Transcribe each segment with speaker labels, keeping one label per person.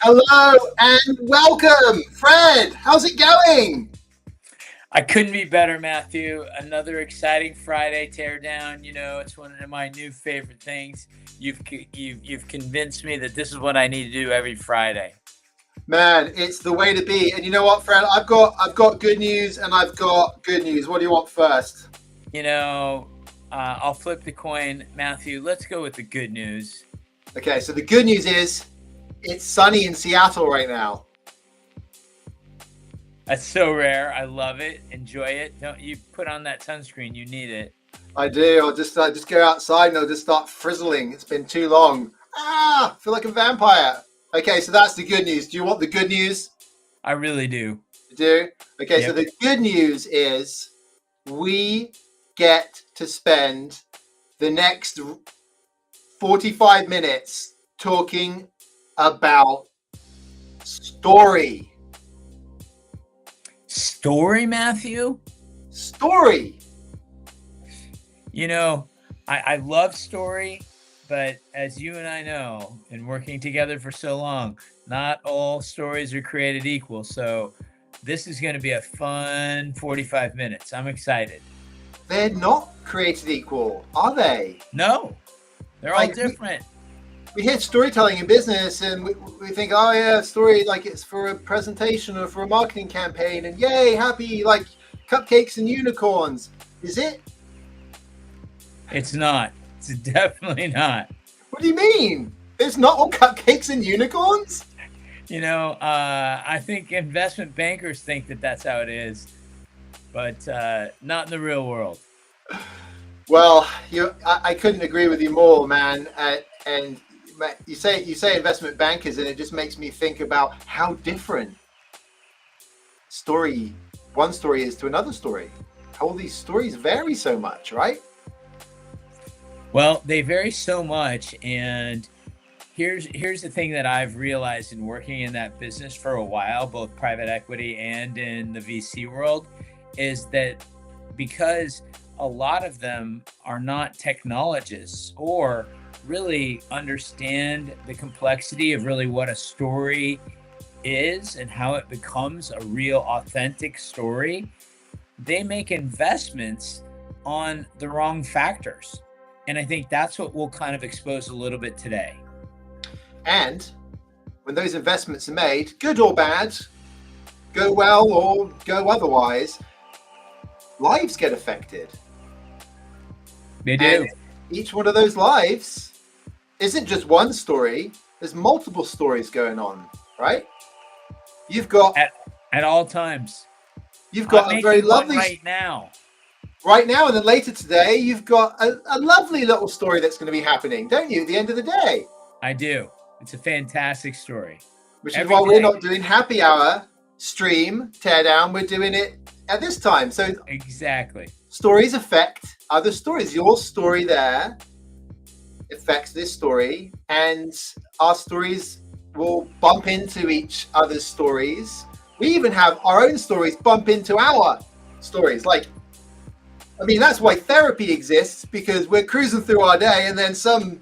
Speaker 1: Hello and welcome, Fred. How's it going?
Speaker 2: I couldn't be better, Matthew. Another exciting Friday teardown. You know, it's one of my new favorite things. You've convinced me that this is what I need to do every Friday.
Speaker 1: Man, it's the way to be. And you know what, Fred? I've got good news and I've got good news. What do you want first?
Speaker 2: You know, I'll flip the coin, Matthew. Let's go with the good news.
Speaker 1: Okay, so the good news is it's sunny in Seattle right now.
Speaker 2: That's so rare. I love it. Enjoy it. Don't you put on that sunscreen? You need it.
Speaker 1: I do. I'll just go outside and I'll just start frizzling. It's been too long. I feel like a vampire. Okay, so that's the good news. Do you want the good news?
Speaker 2: I really do.
Speaker 1: You do? Okay,
Speaker 2: Yep.
Speaker 1: so the good news is we get to spend the next 45 minutes talking about story.
Speaker 2: Story, Matthew?
Speaker 1: Story.
Speaker 2: You know, I love story, but as you and I know, and working together for so long, not all stories are created equal. So this is going to be a fun 45 minutes. I'm excited.
Speaker 1: They're not created equal, are they?
Speaker 2: No, they're all different.
Speaker 1: We hear storytelling in business and we think, oh yeah, story, like it's for a presentation or for a marketing campaign and yay, happy, like cupcakes and unicorns. Is it?
Speaker 2: It's not. It's definitely not.
Speaker 1: What do you mean? It's not all cupcakes and unicorns?
Speaker 2: You know, I think investment bankers think that that's how it is, but not in the real world.
Speaker 1: Well, I couldn't agree with you more, man. And you say investment bankers, and it just makes me think about how different one story is to another story. How all these stories vary so much, right?
Speaker 2: Well, they vary so much, and here's the thing that I've realized in working in that business for a while, both private equity and in the VC world, is that because a lot of them are not technologists or really understand the complexity of really what a story is and how it becomes a real authentic story, they make investments on the wrong factors. And I think that's what we'll kind of expose a little bit today.
Speaker 1: And when those investments are made, good or bad, go well or go otherwise, lives get affected.
Speaker 2: They do.
Speaker 1: And each one of those lives isn't just one story. There's multiple stories going on, right? You've got
Speaker 2: at all times.
Speaker 1: You've got
Speaker 2: I'm
Speaker 1: a very
Speaker 2: making one
Speaker 1: lovely
Speaker 2: right now.
Speaker 1: Right now, and then later today, you've got a lovely little story that's going to be happening, don't you? At the end of the day,
Speaker 2: I do. It's a fantastic story.
Speaker 1: Which is why we're not doing happy hour stream teardown. We're doing it at this time. So
Speaker 2: exactly,
Speaker 1: stories affect other stories. Your story there affects this story, and our stories will bump into each other's stories. We even have our own stories bump into our stories. Like, I mean, that's why therapy exists, because we're cruising through our day and then something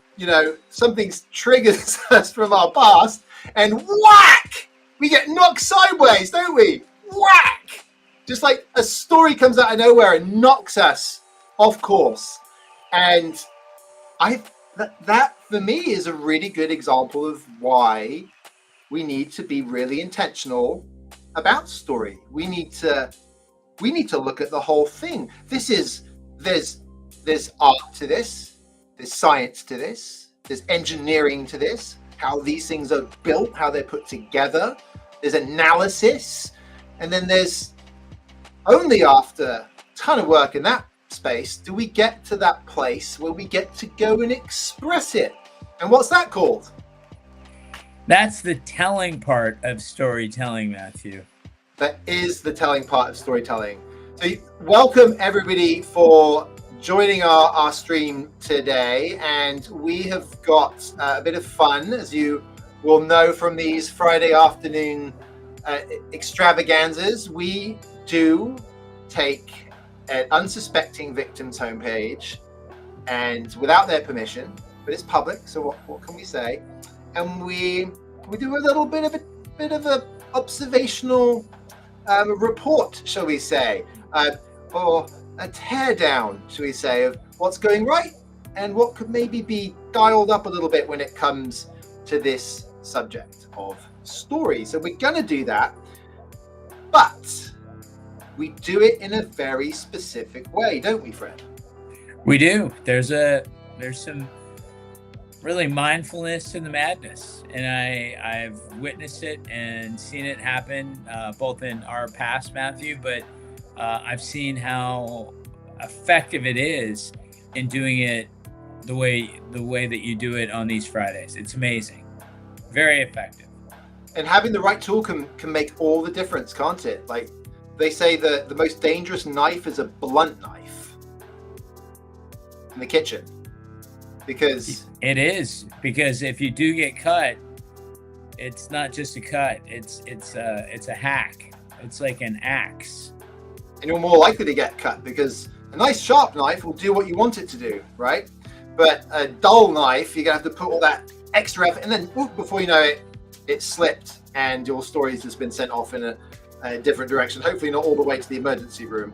Speaker 1: triggers us from our past and whack! We get knocked sideways, don't we? Whack! Just like a story comes out of nowhere and knocks us off course. And that for me is a really good example of why we need to be really intentional about story. We need to look at the whole thing. There's art to this, there's science to this, there's engineering to this, how these things are built, how they're put together, there's analysis, and then there's only after a ton of work in that space do we get to that place where we get to go and express it. And what's that called?
Speaker 2: That's the telling part of storytelling, Matthew.
Speaker 1: That is the telling part of storytelling. So welcome everybody for joining our stream today. And we have got a bit of fun, as you will know from these Friday afternoon extravaganzas. We do take an unsuspecting victim's homepage, and without their permission, but it's public, so what can we say? And we we do a little bit of a observational report, shall we say, or a teardown, shall we say, of what's going right and what could maybe be dialed up a little bit when it comes to this subject of story. So we're going to do that, but we do it in a very specific way, don't we, Fred?
Speaker 2: We do. There's some really mindfulness in the madness, and I've witnessed it and seen it happen both in our past, Matthew, but I've seen how effective it is in doing it the way that you do it on these Fridays. It's amazing, very effective.
Speaker 1: And having the right tool can make all the difference, can't it? Like they say, the most dangerous knife is a blunt knife in the kitchen. Because
Speaker 2: it is, because if you do get cut, it's not just a cut, it's a hack. It's like an axe.
Speaker 1: And you're more likely to get cut because a nice sharp knife will do what you want it to do, right? But a dull knife, you're gonna have to put all that extra effort, and then before you know it, it's slipped and your story's just been sent off in a different direction, hopefully not all the way to the emergency room.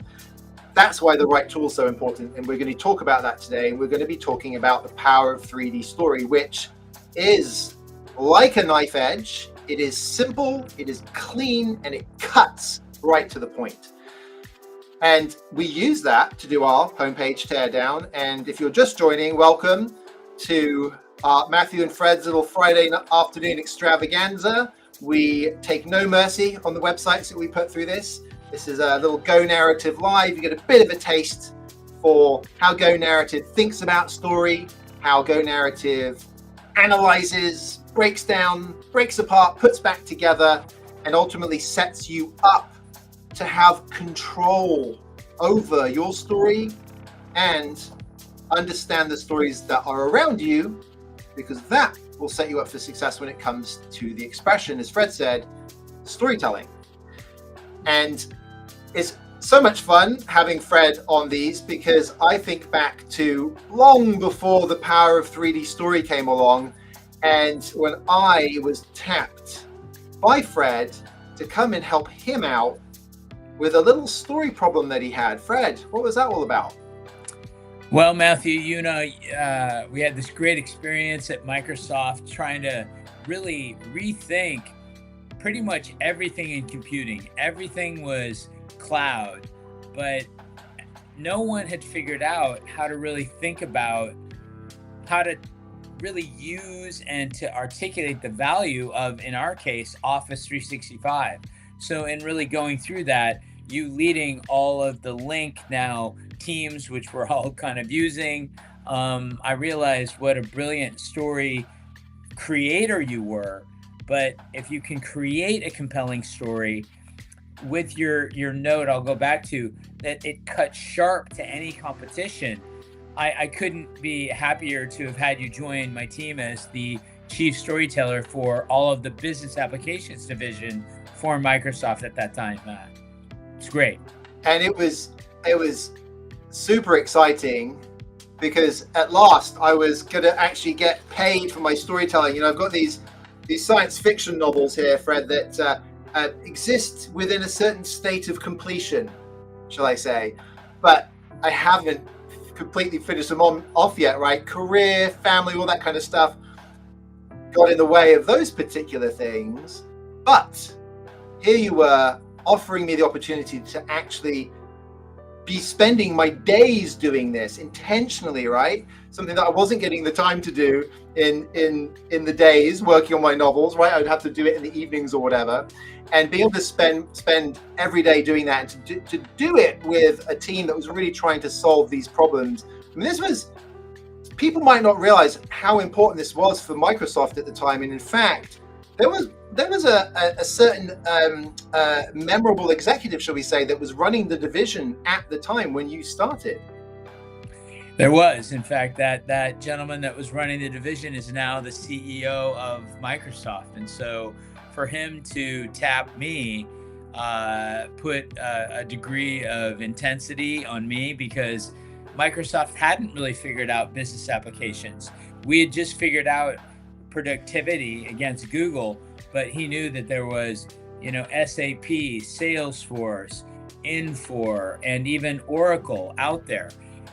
Speaker 1: That's why the right tool is so important, and we're going to talk about that today. We're going to be talking about the power of 3D story, which is like a knife edge. It is simple, it is clean, and it cuts right to the point. And we use that to do our homepage teardown. And if you're just joining, welcome to Matthew and Fred's little Friday afternoon extravaganza. We take no mercy on the websites that we put through this. This is a little Go Narrative Live. You get a bit of a taste for how Go Narrative thinks about story, how Go Narrative analyzes, breaks down, breaks apart, puts back together, and ultimately sets you up to have control over your story and understand the stories that are around you, because that will set you up for success when it comes to the expression, as Fred said, storytelling. And it's so much fun having Fred on these, because I think back to long before the power of 3D story came along, and when I was tapped by Fred to come and help him out with a little story problem that he had. Fred, what was that all about?
Speaker 2: Well, Matthew, you know, we had this great experience at Microsoft trying to really rethink pretty much everything in computing. Everything was cloud, but no one had figured out how to really think about how to really use and to articulate the value of, in our case, Office 365. So in really going through that, you leading all of the link now teams, which we're all kind of using, I realized what a brilliant story creator you were. But if you can create a compelling story with your note, I'll go back to that, it cuts sharp to any competition. I couldn't be happier to have had you join my team as the chief storyteller for all of the business applications division for Microsoft at that time. It's great.
Speaker 1: And it was super exciting, because at last I was going to actually get paid for my storytelling. You know, I've got these science fiction novels here, Fred, that exist within a certain state of completion, shall I say, but I haven't completely finished them off yet, right? Career, family, all that kind of stuff got in the way of those particular things. But here you were offering me the opportunity to actually be spending my days doing this intentionally, right? Something that I wasn't getting the time to do in the days working on my novels, right? I'd have to do it in the evenings or whatever, and being able to spend every day doing that, and to do it with a team that was really trying to solve these problems. I mean, this was, people might not realize how important this was for Microsoft at the time, and in fact, there was a certain memorable executive, shall we say, that was running the division at the time when you started.
Speaker 2: There was, in fact, that gentleman that was running the division is now the CEO of Microsoft. And so for him to tap me, put a degree of intensity on me, because Microsoft hadn't really figured out business applications. We had just figured out productivity against Google, but he knew that there was, SAP, Salesforce, Infor, and even Oracle out there.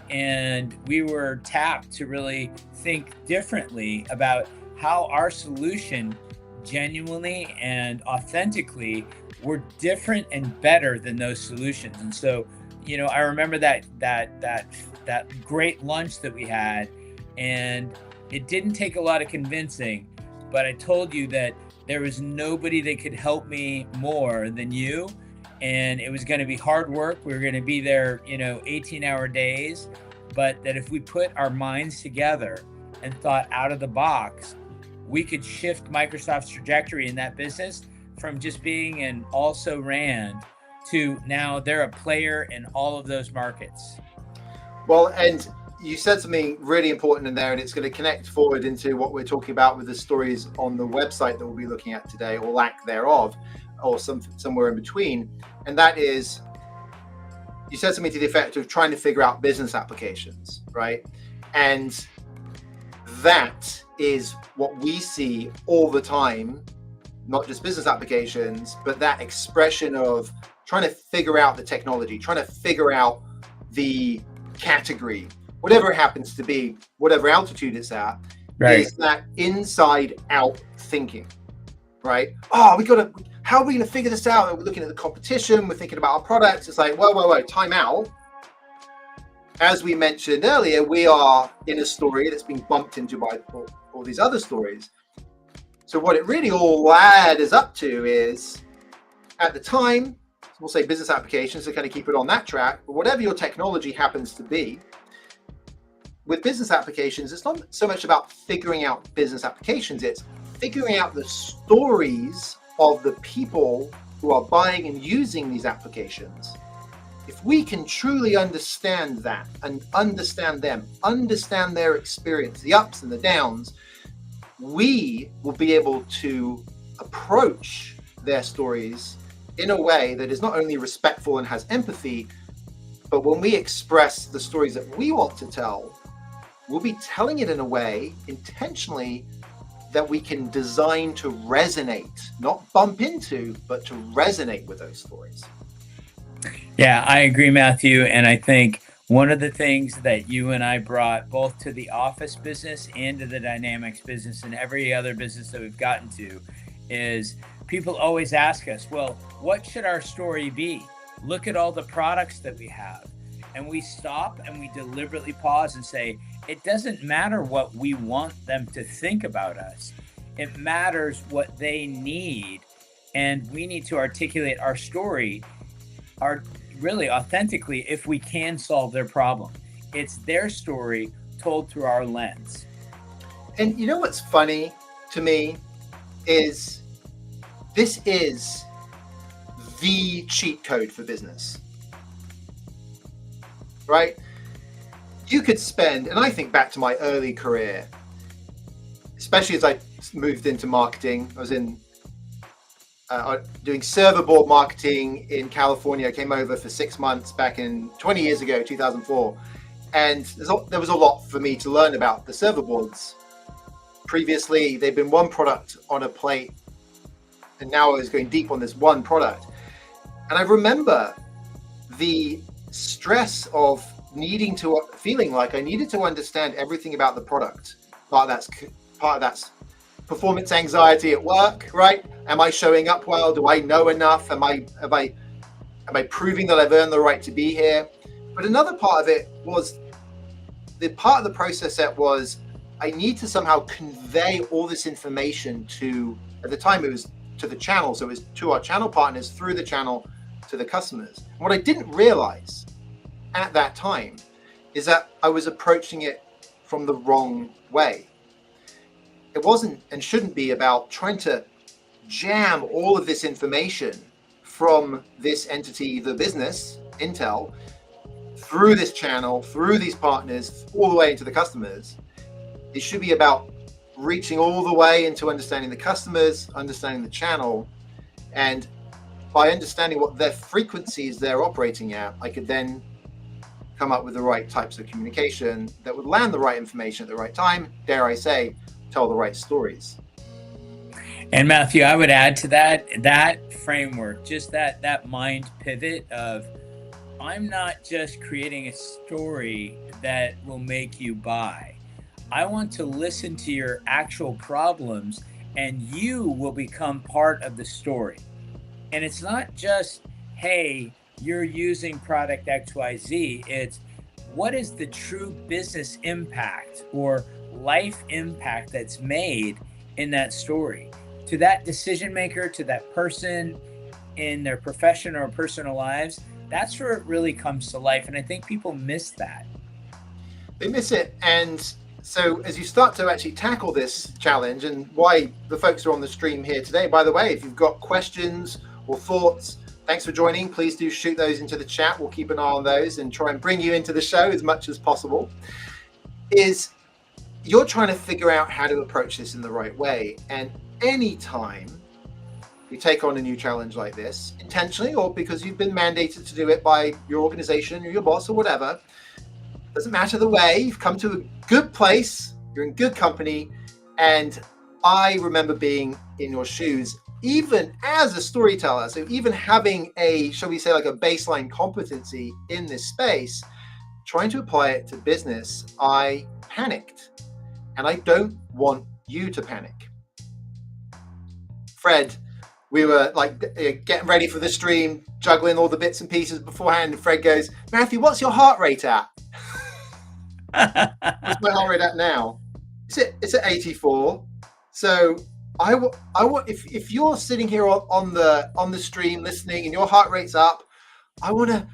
Speaker 2: And we were tapped to really think differently about how our solution genuinely and authentically were different and better than those solutions. And so, I remember that great lunch that we had, and it didn't take a lot of convincing, but I told you that there was nobody that could help me more than you. And it was going to be hard work. We were going to be there, 18-hour days, but that if we put our minds together and thought out of the box, we could shift Microsoft's trajectory in that business from just being an also ran to now they're a player in all of those markets.
Speaker 1: Well, and you said something really important in there, and it's going to connect forward into what we're talking about with the stories on the website that we'll be looking at today, or lack thereof, or somewhere in between. And that is, you said something to the effect of trying to figure out business applications, right? And that is what we see all the time, not just business applications, but that expression of trying to figure out the technology, trying to figure out the category, whatever it happens to be, whatever altitude it's at,
Speaker 2: right,
Speaker 1: is that inside out thinking, right? How are we going to figure this out? We're looking at the competition, we're thinking about our products. It's like, whoa, time out. As we mentioned earlier, we are in a story that's being bumped into by all these other stories. So what it really all adds up to is, at the time, we'll say business applications to kind of keep it on that track, but whatever your technology happens to be, with business applications, it's not so much about figuring out business applications, it's figuring out the stories of the people who are buying and using these applications. If we can truly understand that and understand them, understand their experience, the ups and the downs, we will be able to approach their stories in a way that is not only respectful and has empathy, but when we express the stories that we want to tell, we'll be telling it in a way intentionally that we can design to resonate, not bump into, but to resonate with those stories.
Speaker 2: Yeah, I agree, Matthew. And I think one of the things that you and I brought both to the office business and to the Dynamics business and every other business that we've gotten to is people always ask us, well, what should our story be? Look at all the products that we have. And we stop and we deliberately pause and say, it doesn't matter what we want them to think about us. It matters what they need. And we need to articulate our story really authentically if we can solve their problem. It's their story told through our lens.
Speaker 1: And you know what's funny to me is this is the cheat code for business, right? You could spend, and I think back to my early career, especially as I moved into marketing. I was in doing server board marketing in California. I came over for 6 months back in 20 years ago, 2004. And there was a lot for me to learn about the server boards. Previously, they'd been one product on a plate, and now I was going deep on this one product. And I remember the stress of feeling like I needed to understand everything about the product. Part of that's performance anxiety at work, right? Am I showing up well? Do I know enough? Am I proving that I've earned the right to be here? But another part of it was the part of the process that was I need to somehow convey all this information to, at the time it was to the channel, so it was to our channel partners through the channel to the customers. And what I didn't realize at that time is that I was approaching it from the wrong way. It wasn't and shouldn't be about trying to jam all of this information from this entity, the business, Intel, through this channel, through these partners, all the way into the customers. It should be about reaching all the way into understanding the customers, understanding the channel, and by understanding what their frequencies they're operating at, I could then come up with the right types of communication that would land the right information at the right time, dare I say, tell the right stories.
Speaker 2: And Matthew, I would add to that framework, just that mind pivot of, I'm not just creating a story that will make you buy. I want to listen to your actual problems, and you will become part of the story. And it's not just, hey, you're using product XYZ. It's, what is the true business impact or life impact that's made in that story to that decision maker, to that person in their profession or personal lives. That's where it really comes to life. And I think people miss that.
Speaker 1: They miss it. And so as you start to actually tackle this challenge, and why the folks are on the stream here today, by the way, if you've got questions or thoughts, thanks for joining. Please do shoot those into the chat. We'll keep an eye on those and try and bring you into the show as much as possible. Is you're trying to figure out how to approach this in the right way. And anytime you take on a new challenge like this, intentionally or because you've been mandated to do it by your organization or your boss or whatever, doesn't matter the way, you've come to a good place, you're in good company. And I remember being in your shoes, even as a storyteller. So even having a, shall we say, like a baseline competency in this space, trying to apply it to business, I panicked. And I don't want you to panic. Fred, we were like getting ready for the stream, juggling all the bits and pieces beforehand. And Fred goes, Matthew, what's your heart rate at? What's my heart rate at now? It's at 84. So I want, if you're sitting here on the stream listening and your heart rate's up, I want to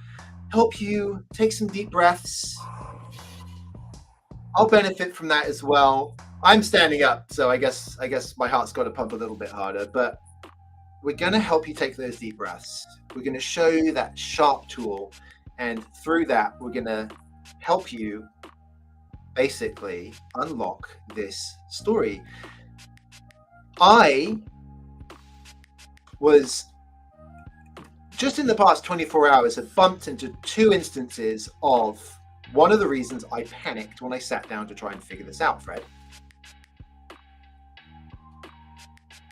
Speaker 1: help you take some deep breaths. I'll benefit from that as well. I'm standing up, so I guess my heart's got to pump a little bit harder, but we're going to help you take those deep breaths. We're going to show you that sharp tool, and through that, we're going to help you basically unlock this story. I was just in the past 24 hours have bumped into 2 instances of one of the reasons I panicked when I sat down to try and figure this out, Fred.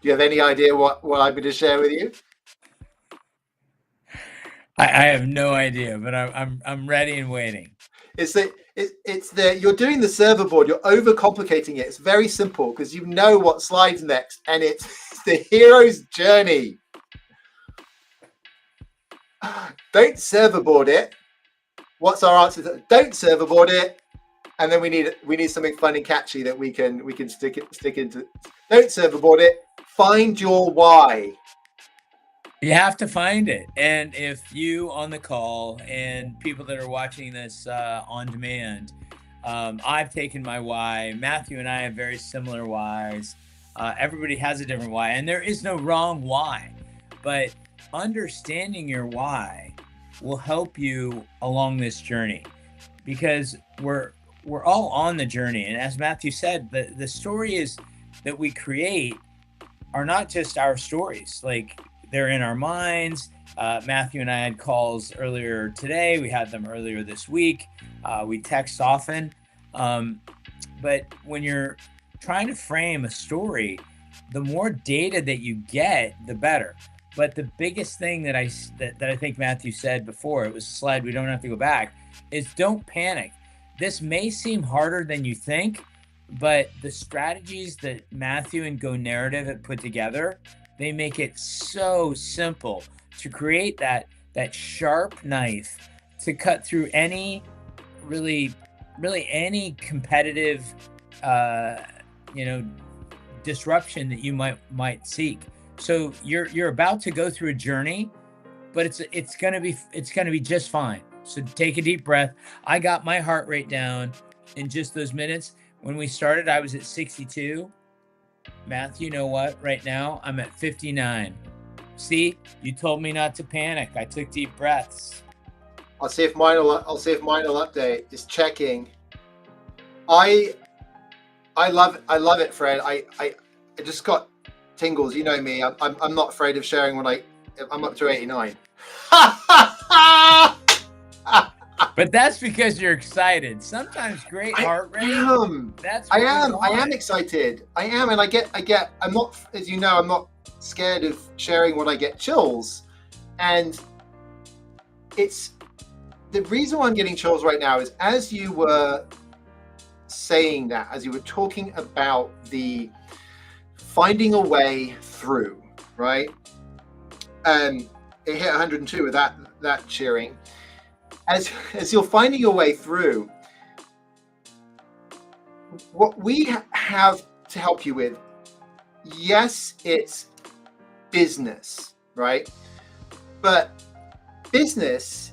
Speaker 1: Do you have any idea what I'm going to share with you?
Speaker 2: I have no idea, but I'm ready and waiting.
Speaker 1: It's the you're doing the server board. You're overcomplicating it. It's very simple because you know what slide's next, and it's the hero's journey. Don't server board it. What's our answer? Don't server board it, and then we need something fun and catchy that we can stick into. Don't server board it. Find your why.
Speaker 2: You have to find it. And if you on the call and people that are watching this on demand, I've taken my why. Matthew and I have very similar whys. Everybody has a different why, and there is no wrong why. But understanding your why will help you along this journey, because we're all on the journey. And as Matthew said, the story is that we create are not just our stories. Like, they're in our minds. Matthew and I had calls earlier today. We had them earlier this week. We text often. But when you're trying to frame a story, the more data that you get, the better. But the biggest thing that I think Matthew said before, it was a slide we don't have to go back, is don't panic. This may seem harder than you think, but the strategies that Matthew and Go Narrative have put together, they make it so simple to create that sharp knife to cut through any really any competitive disruption that you might seek. So you're about to go through a journey, but it's gonna be just fine. So take a deep breath. I got my heart rate down in just those minutes. When we started, I was at 62. Matthew, you know what? Right now, I'm at 59. See, you told me not to panic. I took deep breaths.
Speaker 1: I'll see if mine will update. It's checking. I love it, Fred. I just got tingles. You know me. I'm not afraid of sharing when I'm up to 89.
Speaker 2: But that's because you're excited. Sometimes great
Speaker 1: I
Speaker 2: heart rate.
Speaker 1: am.
Speaker 2: That's
Speaker 1: I
Speaker 2: what we
Speaker 1: am. I am
Speaker 2: want.
Speaker 1: excited. I am, and I get. I'm not, as you know, I'm not scared of sharing when I get chills, and it's the reason why I'm getting chills right now is as you were saying that, as you were talking about the finding a way through, right? It hit 102 with that cheering. As you're finding your way through, what we have to help you with, yes, it's business, right? But business,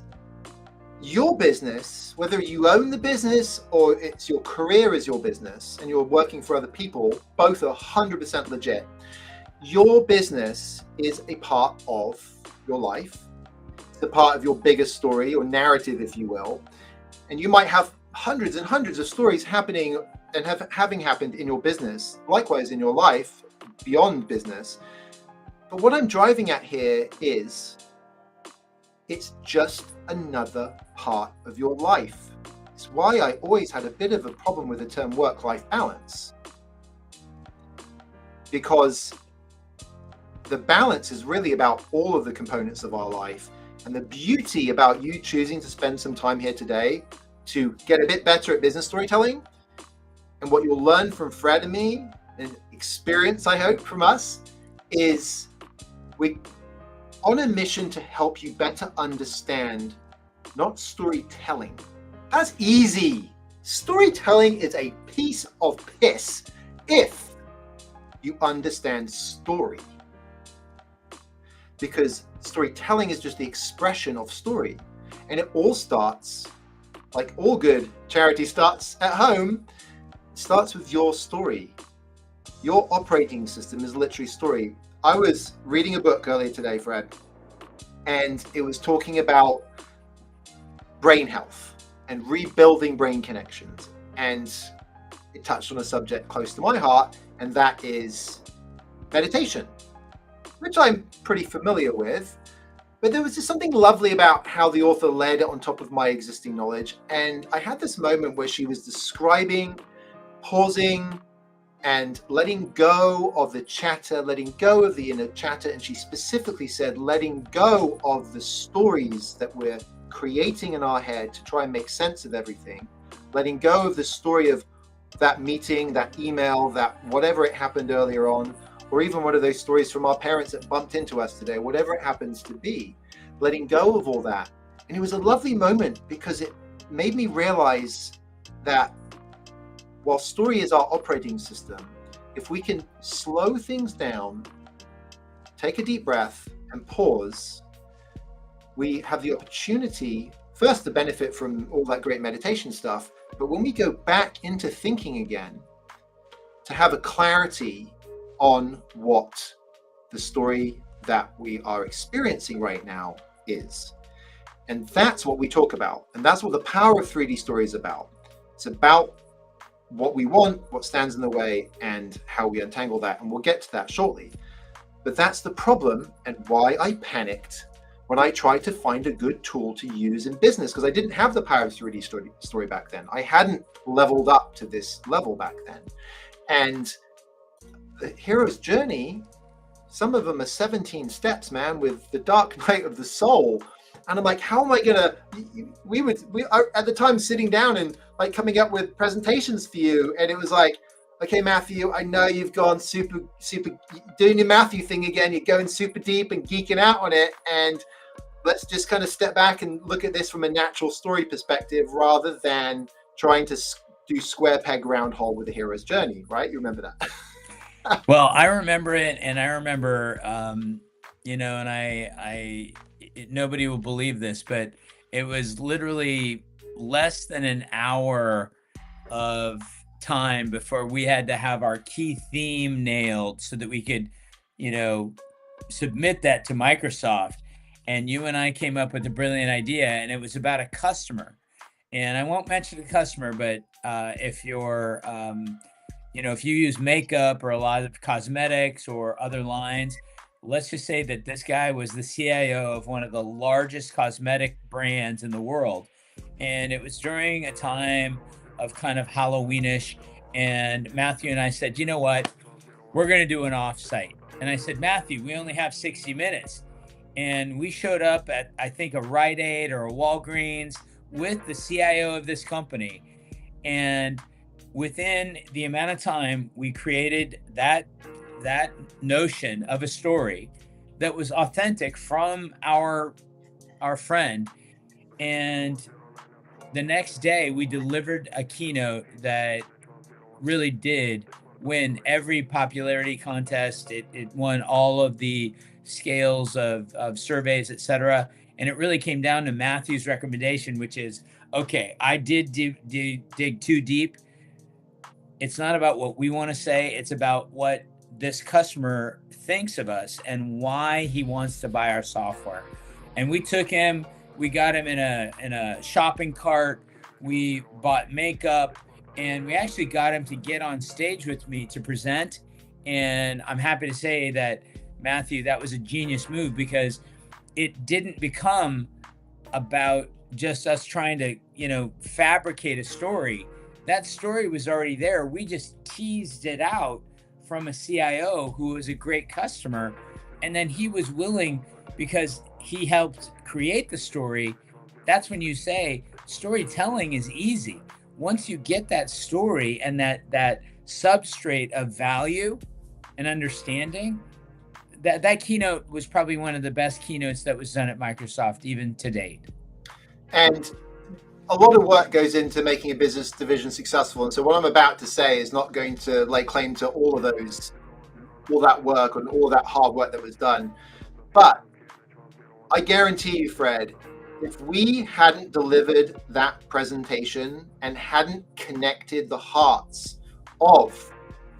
Speaker 1: your business, whether you own the business or it's your career is your business and you're working for other people, both are 100% legit. Your business is a part of your life. It's a part of your bigger story or narrative, if you will. And you might have hundreds and hundreds of stories happening and having happened in your business, likewise in your life, beyond business. But what I'm driving at here is it's just another part of your life. It's why I always had a bit of a problem with the term work-life balance. Because the balance is really about all of the components of our life. And the beauty about you choosing to spend some time here today to get a bit better at business storytelling, and what you'll learn from Fred and me, and experience, I hope, from us, is we on a mission to help you better understand, not storytelling. That's easy. Storytelling is a piece of piss if you understand story. Because storytelling is just the expression of story. And it all starts, like all good charity starts at home, it starts with your story. Your operating system is literally story. I was reading a book earlier today, Fred, and it was talking about brain health and rebuilding brain connections. And it touched on a subject close to my heart, and that is meditation, which I'm pretty familiar with. But there was just something lovely about how the author laid it on top of my existing knowledge. And I had this moment where she was describing pausing and letting go of the chatter, letting go of the inner chatter. And she specifically said, letting go of the stories that we're creating in our head to try and make sense of everything, letting go of the story of that meeting, that email, that whatever it happened earlier on, or even one of those stories from our parents that bumped into us today, whatever it happens to be, letting go of all that. And it was a lovely moment because it made me realize that while story is our operating system, if we can slow things down, take a deep breath and pause, we have the opportunity first to benefit from all that great meditation stuff. But when we go back into thinking again, to have a clarity on what the story that we are experiencing right now is. And that's what we talk about. And that's what the power of 3D story is about. It's about what we want, what stands in the way, and how we untangle that. And we'll get to that shortly. But that's the problem and why I panicked when I tried to find a good tool to use in business, because I didn't have the power of 3D story back then. I hadn't leveled up to this level back then. And the hero's journey, some of them are 17 steps, man, with the dark night of the soul. And I'm like, how am I gonna, we are at the time sitting down and like coming up with presentations for you. And it was like, okay, Matthew, I know you've gone super doing your Matthew thing again. You're going super deep and geeking out on it. And let's just kind of step back and look at this from a natural story perspective rather than trying to do square peg round hole with the hero's journey, right? You remember that?
Speaker 2: Well, I remember it, and I remember, and nobody will believe this, but it was literally less than an hour of time before we had to have our key theme nailed so that we could, submit that to Microsoft. And you and I came up with a brilliant idea, and it was about a customer. And I won't mention the customer, but if you're, if you use makeup or a lot of cosmetics or other lines, let's just say that this guy was the CIO of one of the largest cosmetic brands in the world. And it was during a time of kind of Halloweenish. And Matthew and I said, you know what? We're going to do an offsite. And I said, Matthew, we only have 60 minutes. And we showed up at, I think, a Rite Aid or a Walgreens with the CIO of this company. And within the amount of time, we created that notion of a story that was authentic from our friend. And the next day, we delivered a keynote that really did win every popularity contest. It won all of the scales of surveys, etc. And it really came down to Matthew's recommendation, which is, okay, I did dig too deep. It's not about what we want to say. It's about what this customer thinks of us and why he wants to buy our software. And we took him, we got him in a shopping cart. We bought makeup, and we actually got him to get on stage with me to present. And I'm happy to say that, Matthew, that was a genius move, because it didn't become about just us trying to, fabricate a story. That story was already there. We just teased it out from a CIO who was a great customer. And then he was willing, because he helped create the story. That's when you say storytelling is easy. Once you get that story and that substrate of value and understanding, that keynote was probably one of the best keynotes that was done at Microsoft even to date.
Speaker 1: And a lot of work goes into making a business division successful. And so what I'm about to say is not going to lay claim to all that work and all that hard work that was done. But I guarantee you, Fred, if we hadn't delivered that presentation and hadn't connected the hearts of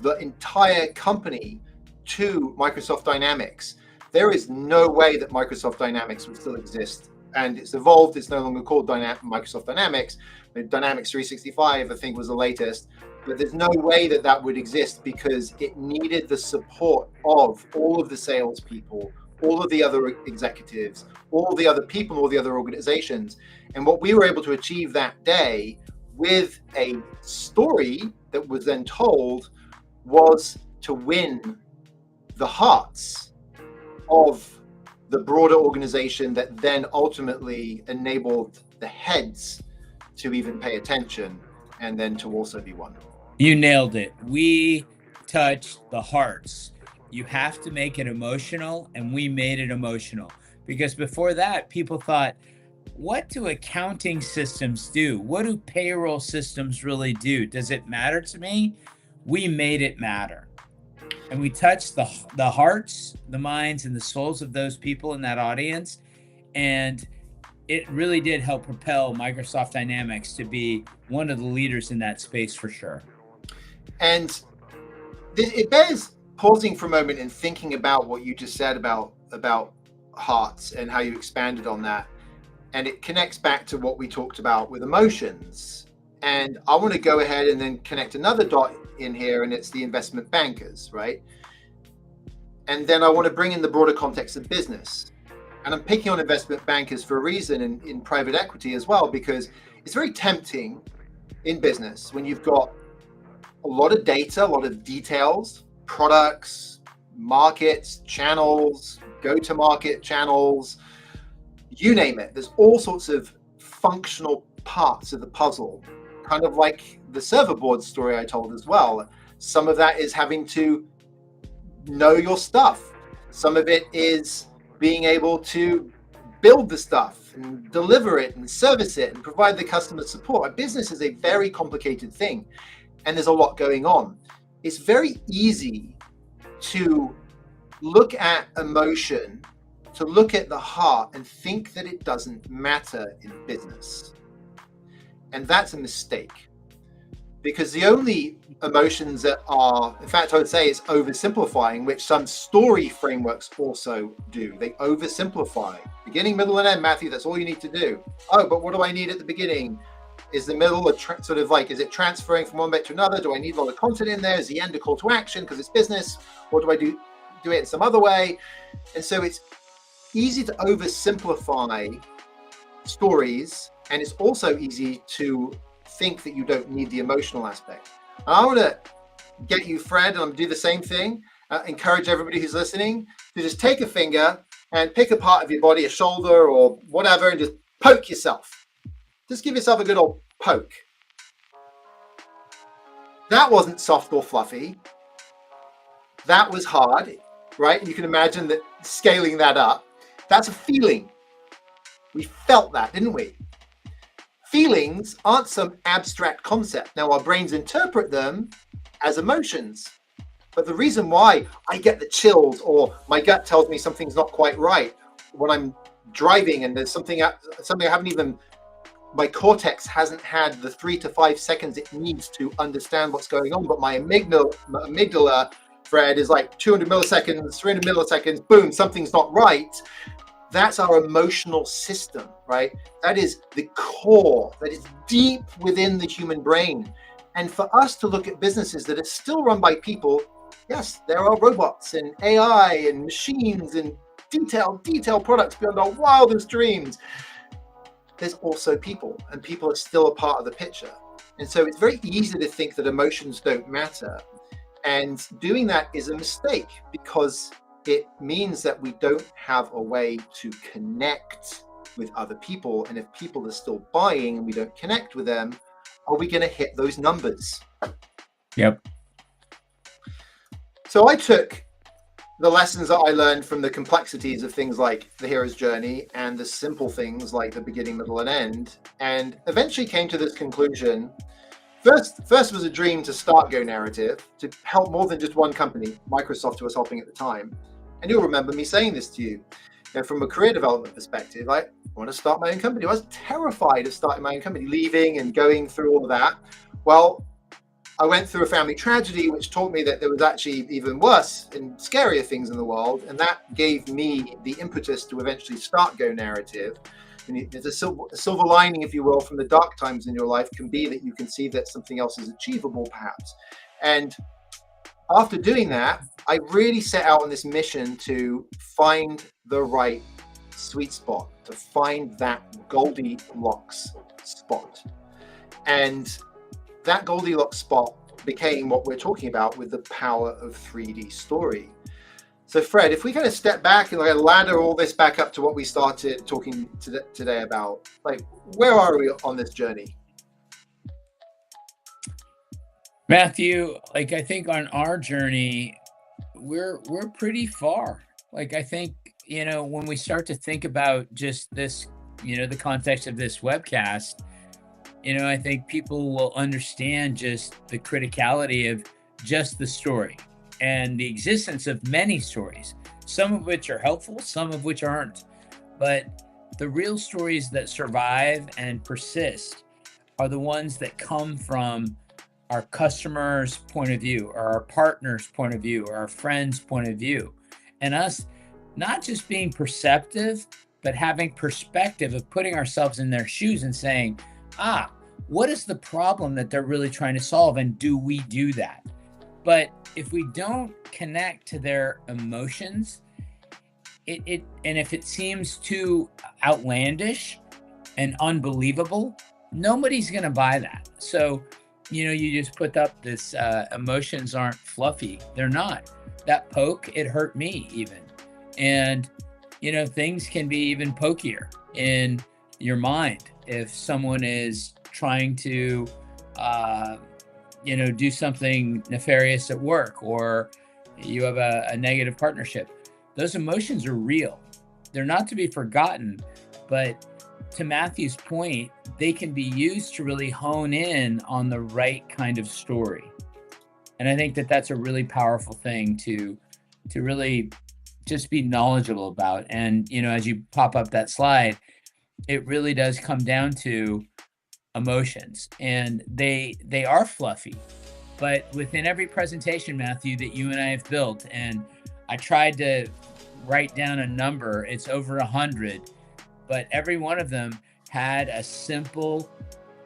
Speaker 1: the entire company to Microsoft Dynamics, there is no way that Microsoft Dynamics would still exist. And it's evolved. It's no longer called Microsoft Dynamics. Dynamics 365, I think, was the latest. But there's no way that would exist, because it needed the support of all of the salespeople, all of the other executives, all the other people, all the other organizations. And what we were able to achieve that day with a story that was then told was to win the hearts of the broader organization, that then ultimately enabled the heads to even pay attention and then to also be won.
Speaker 2: You nailed it. We touched the hearts. You have to make it emotional, and we made it emotional, because before that, people thought, what do accounting systems do? What do payroll systems really do? Does it matter to me? We made it matter. And we touched the hearts, the minds, and the souls of those people in that audience. And it really did help propel Microsoft Dynamics to be one of the leaders in that space for sure.
Speaker 1: And it bears pausing for a moment and thinking about what you just said about hearts and how you expanded on that. And it connects back to what we talked about with emotions. And I want to go ahead and then connect another dot in here, and it's the investment bankers, right? And then I want to bring in the broader context of business. And I'm picking on investment bankers for a reason, in private equity as well, because it's very tempting in business when you've got a lot of data, a lot of details, products, markets, channels, go-to-market channels, you name it. There's all sorts of functional parts of the puzzle, kind of like the server board story I told as well. Some of that is having to know your stuff. Some of it is being able to build the stuff and deliver it and service it and provide the customer support. A business is a very complicated thing, and there's a lot going on. It's very easy to look at emotion, to look at the heart, and think that it doesn't matter in business. And that's a mistake, because the only emotions that are, in fact, I would say it's oversimplifying, which some story frameworks also do. They oversimplify. Beginning, middle, and end, Matthew, that's all you need to do. Oh, but what do I need at the beginning? Is the middle sort of like, is it transferring from one bit to another? Do I need a lot of content in there? Is the end a call to action because it's business? Or do I do it in some other way? And so it's easy to oversimplify stories And it's also easy to think that you don't need the emotional aspect. And I want to get you, Fred, and I'm going to do the same thing. Encourage everybody who's listening to just take a finger and pick a part of your body, a shoulder or whatever, and just poke yourself. Just give yourself a good old poke. That wasn't soft or fluffy. That was hard, right? You can imagine that scaling that up. That's a feeling. We felt that, didn't we? Feelings aren't some abstract concept. Now, our brains interpret them as emotions. But the reason why I get the chills or my gut tells me something's not quite right when I'm driving and there's something I haven't even, my cortex hasn't had the 3 to 5 seconds it needs to understand what's going on. But my amygdala, Fred, is like 200 milliseconds, 300 milliseconds, boom, something's not right. That's our emotional system, right? That is the core, that is deep within the human brain. And for us to look at businesses that are still run by people, yes, there are robots and AI and machines and detailed products beyond our wildest dreams. There's also people, and people are still a part of the picture. And so it's very easy to think that emotions don't matter. And doing that is a mistake because it means that we don't have a way to connect with other people. And if people are still buying and we don't connect with them, are we going to hit those numbers?
Speaker 2: Yep.
Speaker 1: So I took the lessons that I learned from the complexities of things like the hero's journey and the simple things like the beginning, middle, and end, and eventually came to this conclusion. First was a dream to start Go Narrative, to help more than just one company. Microsoft was helping at the time. And you'll remember me saying this to you. From a career development perspective, I want to start my own company. I was terrified of starting my own company, leaving and going through all of that. Well, I went through a family tragedy, which taught me that there was actually even worse and scarier things in the world. And that gave me the impetus to eventually start Go Narrative. And there's a silver lining, if you will, from the dark times in your life can be that you can see that something else is achievable, perhaps. And after doing that, I really set out on this mission to find the right sweet spot, to find that Goldilocks spot. And that Goldilocks spot became what we're talking about with the power of 3D story. So Fred, if we kind of step back and ladder all this back up to what we started talking today about, like, where are we on this journey?
Speaker 2: Matthew, I think on our journey, we're pretty far. I think, when we start to think about just this, the context of this webcast, I think people will understand just the criticality of just the story and the existence of many stories, some of which are helpful, some of which aren't. But the real stories that survive and persist are the ones that come from our customers' point of view, or our partners' point of view, or our friends' point of view. And us not just being perceptive, but having perspective of putting ourselves in their shoes and saying, what is the problem that they're really trying to solve? And do we do that? But if we don't connect to their emotions, and if it seems too outlandish and unbelievable, nobody's going to buy that. So, you just put up this, emotions aren't fluffy. They're not. That poke, it hurt me even. And, things can be even pokier in your mind if someone is trying to, do something nefarious at work, or you have a negative partnership. Those emotions are real. They're not to be forgotten, but to Matthew's point, they can be used to really hone in on the right kind of story. And I think that that's a really powerful thing to really just be knowledgeable about. And, as you pop up that slide, it really does come down to emotions, and they are fluffy. But within every presentation, Matthew, that you and I have built, and I tried to write down a number, it's over 100, but every one of them had a simple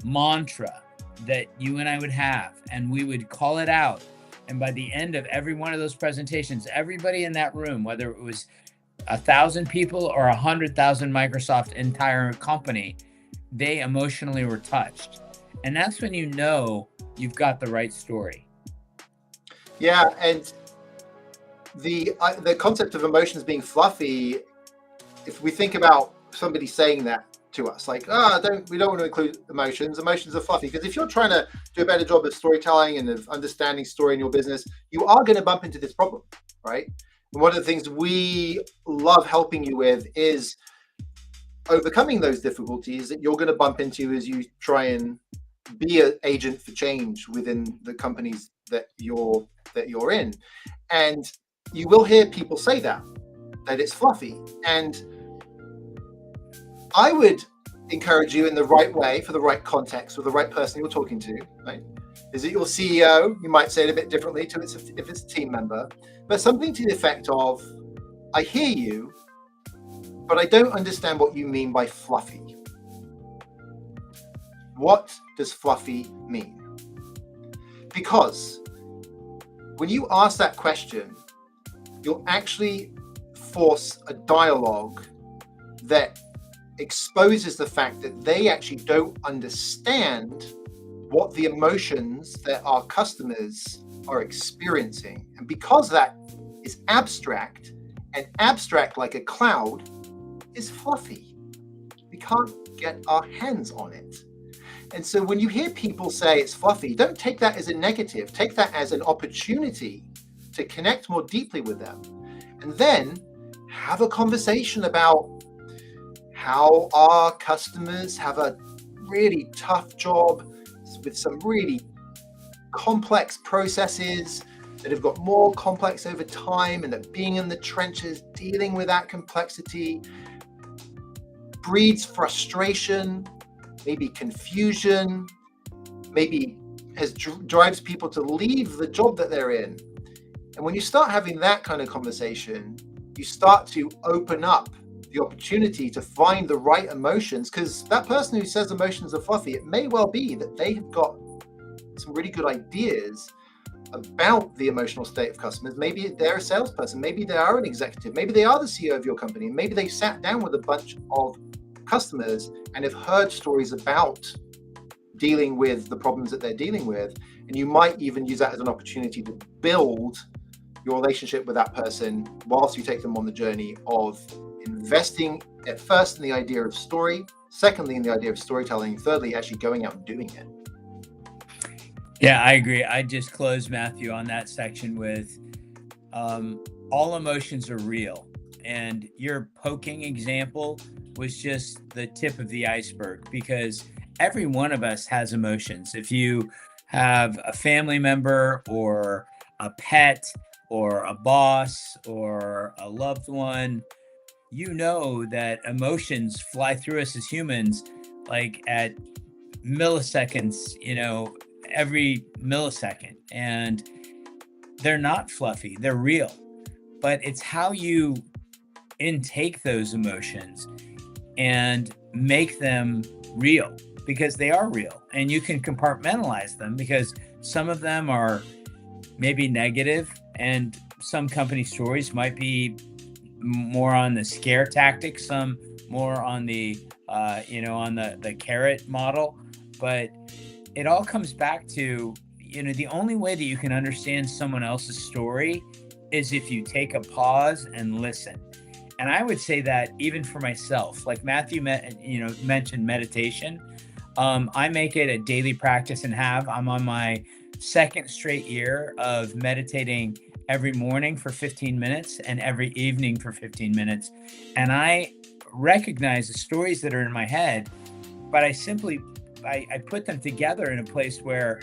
Speaker 2: mantra that you and I would have, and we would call it out. And by the end of every one of those presentations, everybody in that room, whether it was 1,000 people or 100,000 Microsoft entire company, they emotionally were touched. And that's when you know you've got the right story.
Speaker 1: Yeah, and the concept of emotions being fluffy, if we think about somebody saying that to us, like, we don't want to include emotions are fluffy, because if you're trying to do a better job of storytelling and of understanding story in your business, you are going to bump into this problem, right? And one of the things we love helping you with is overcoming those difficulties that you're going to bump into as you try and be an agent for change within the companies that you're in. And you will hear people say that it's fluffy. And I would encourage you, in the right way, for the right context, with the right person you're talking to, right? Is it your CEO? You might say it a bit differently to if it's a team member, but something to the effect of, I hear you, but I don't understand what you mean by fluffy. What does fluffy mean? Because when you ask that question, you'll actually force a dialogue that exposes the fact that they actually don't understand what the emotions that our customers are experiencing. And because that is abstract, and abstract like a cloud is fluffy, we can't get our hands on it. And so when you hear people say it's fluffy, don't take that as a negative. Take that as an opportunity to connect more deeply with them. And then have a conversation about how our customers have a really tough job with some really complex processes that have got more complex over time, and that being in the trenches, dealing with that complexity, breeds frustration, maybe confusion, maybe drives people to leave the job that they're in. And when you start having that kind of conversation, you start to open up the opportunity to find the right emotions, because that person who says emotions are fluffy, it may well be that they have got some really good ideas about the emotional state of customers. Maybe they're a salesperson, maybe they are an executive, maybe they are the CEO of your company, maybe they sat down with a bunch of customers and have heard stories about dealing with the problems that they're dealing with. And you might even use that as an opportunity to build your relationship with that person whilst you take them on the journey of investing at first in the idea of story, secondly in the idea of storytelling, thirdly actually going out and doing it.
Speaker 2: Yeah, I agree. I just closed, Matthew, on that section with all emotions are real. And your poking example was just the tip of the iceberg, because every one of us has emotions. If you have a family member or a pet or a boss or a loved one, you know that emotions fly through us as humans like at milliseconds, every millisecond. And they're not fluffy, they're real. But it's how you intake those emotions and make them real, because they are real, and you can compartmentalize them, because some of them are maybe negative, and some company stories might be more on the scare tactic, some more on the on the carrot model. But it all comes back to, the only way that you can understand someone else's story is if you take a pause and listen. And I would say that even for myself, like Matthew mentioned meditation. I make it a daily practice, and I'm on my second straight year of meditating every morning for 15 minutes and every evening for 15 minutes. And I recognize the stories that are in my head, but I put them together in a place where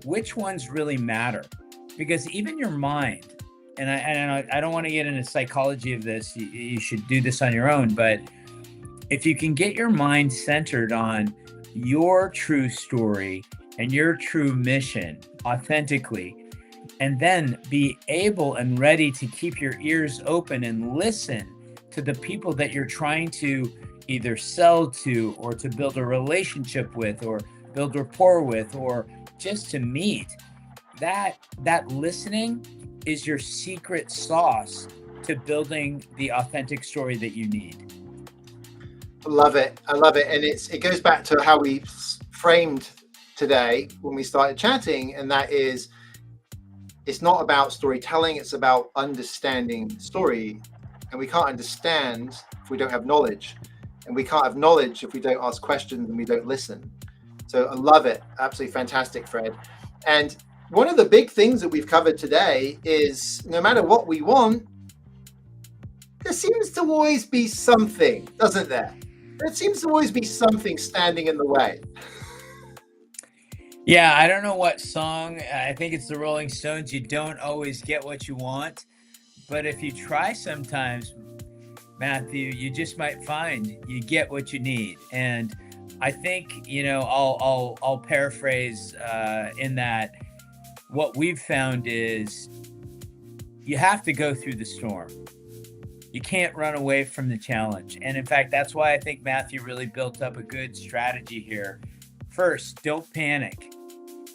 Speaker 2: which ones really matter. Because even your mind, and I don't want to get into psychology of this, you should do this on your own, but if you can get your mind centered on your true story and your true mission authentically, and then be able and ready to keep your ears open and listen to the people that you're trying to either sell to, or to build a relationship with, or build rapport with, or just to meet, that listening is your secret sauce to building the authentic story that you need.
Speaker 1: Love it. I love it. And it goes back to how we framed today when we started chatting, and that is, it's not about storytelling, it's about understanding story. And we can't understand if we don't have knowledge. And we can't have knowledge if we don't ask questions and we don't listen. So I love it. Absolutely fantastic, Fred. And one of the big things that we've covered today is no matter what we want, there seems to always be something, doesn't there? There seems to always be something standing in the way.
Speaker 2: Yeah, I don't know what song. I think it's the Rolling Stones. You don't always get what you want, but if you try sometimes, Matthew, you just might find you get what you need. And I think, you know, I'll paraphrase in that what we've found is you have to go through the storm. You can't run away from the challenge. And in fact, that's why I think Matthew really built up a good strategy here. First, don't panic.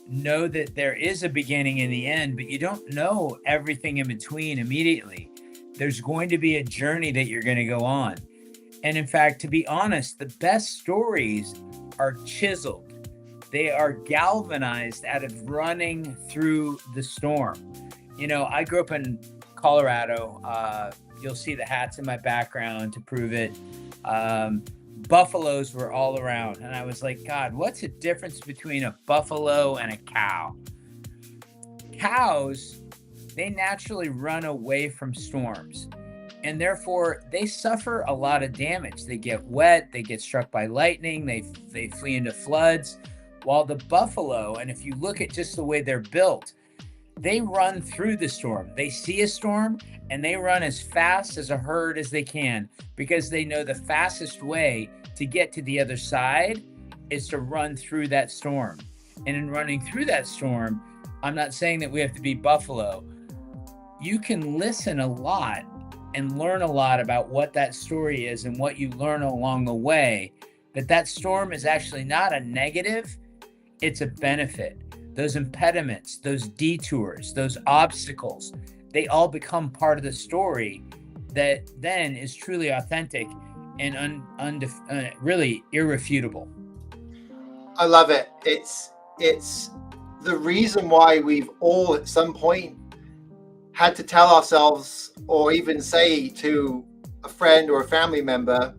Speaker 2: Know that there is a beginning and the end, but you don't know everything in between immediately. There's going to be a journey that you're going to go on. And in fact, to be honest, the best stories are chiseled. They are galvanized out of running through the storm. You know, I grew up in Colorado. You'll see the hats in my background to prove it. Buffaloes were all around. And I was like, God, what's the difference between a buffalo and a cow? Cows, they naturally run away from storms. And therefore, they suffer a lot of damage. They get wet, they get struck by lightning, they flee into floods. While the buffalo, and if you look at just the way they're built, they run through the storm. They see a storm and they run as fast as a herd as they can, because they know the fastest way to get to the other side is to run through that storm. And in running through that storm, I'm not saying that we have to be buffalo. You can listen a lot and learn a lot about what that story is and what you learn along the way. But that storm is actually not a negative, it's a benefit. Those impediments, those detours, those obstacles, they all become part of the story that then is truly authentic and really irrefutable.
Speaker 1: I love it. It's the reason why we've all at some point had to tell ourselves, or even say to a friend or a family member,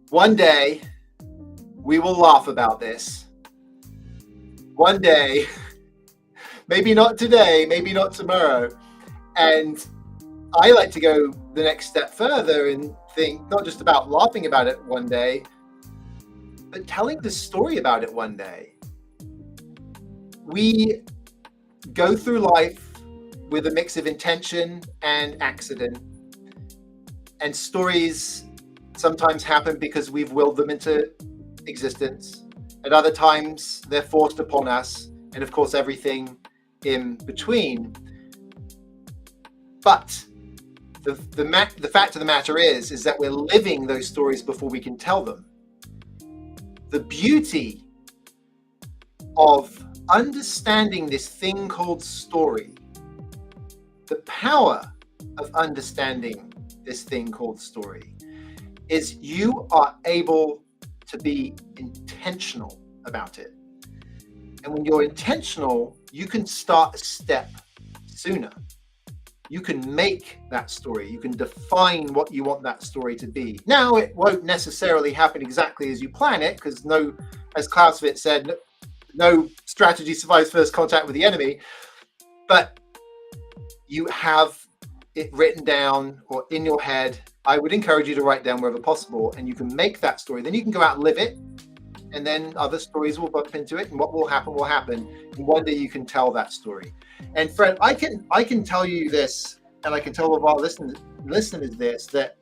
Speaker 1: one day we will laugh about this. One day, maybe not today, maybe not tomorrow. And I like to go the next step further and think not just about laughing about it one day, but telling the story about it one day. We go through life with a mix of intention and accident. And stories sometimes happen because we've willed them into existence. At other times, they're forced upon us. And of course, everything in between. But the fact of the matter is that we're living those stories before we can tell them. The beauty of understanding this thing called story, the power of understanding this thing called story, is you are able to be intentional about it. And when you're intentional, you can start a step sooner. You can make that story. You can define what you want that story to be. Now, it won't necessarily happen exactly as you plan it, because as Clausewitz said, no strategy survives first contact with the enemy. But you have it written down or in your head. I would encourage you to write down wherever possible, and you can make that story. Then you can go out and live it, and then other stories will bump into it, and what will happen will happen. And one day you can tell that story. And Fred, I can tell you this, and I can tell all of our listeners this, that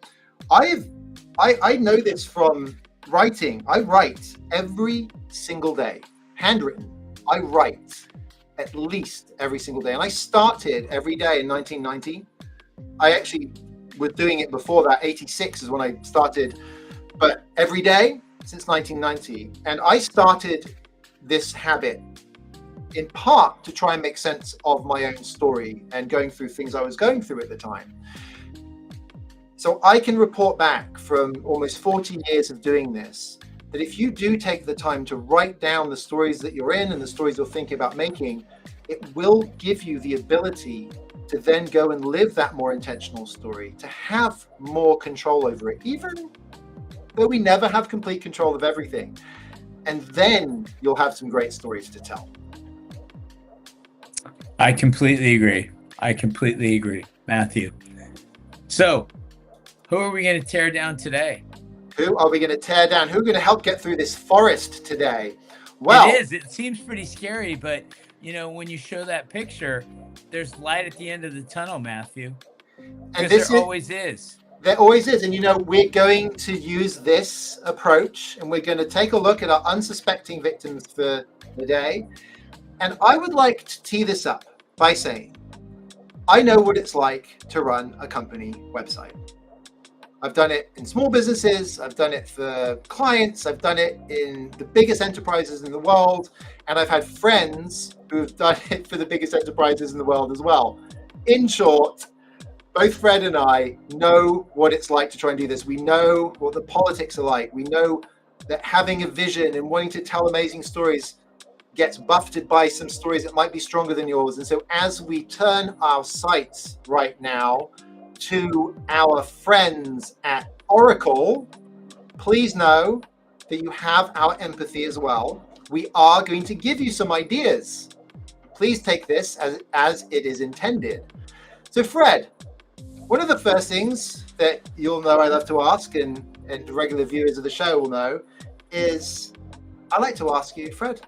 Speaker 1: I know this from writing. I write every single day, handwritten. I write at least every single day, and I started every day in 1990. I actually was doing it before that. 86 is when I started, but every day since 1990. And I started this habit in part to try and make sense of my own story and going through things I was going through at the time. So I can report back from almost 40 years of doing this, that if you do take the time to write down the stories that you're in and the stories you're thinking about making, it will give you the ability to then go and live that more intentional story, to have more control over it, even though we never have complete control of everything. And then you'll have some great stories to tell.
Speaker 2: I completely agree, Matthew. So, who are we going to tear down today?
Speaker 1: Who are we going to tear down? Who are going to help get through this forest today? Well,
Speaker 2: it seems pretty scary, but when you show that picture, there's light at the end of the tunnel, Matthew.
Speaker 1: And
Speaker 2: there always is.
Speaker 1: There always is. And we're going to use this approach, and we're going to take a look at our unsuspecting victims for the day. And I would like to tee this up by saying, I know what it's like to run a company website. I've done it in small businesses, I've done it for clients, I've done it in the biggest enterprises in the world, and I've had friends who've done it for the biggest enterprises in the world as well. In short, both Fred and I know what it's like to try and do this. We know what the politics are like. We know that having a vision and wanting to tell amazing stories gets buffeted by some stories that might be stronger than yours. And so as we turn our sights right now to our friends at Oracle, please know that you have our empathy as well. We are going to give you some ideas. Please take this as it is intended. So Fred, one of the first things that you'll know I love to ask, and regular viewers of the show will know, is I like to ask you, Fred,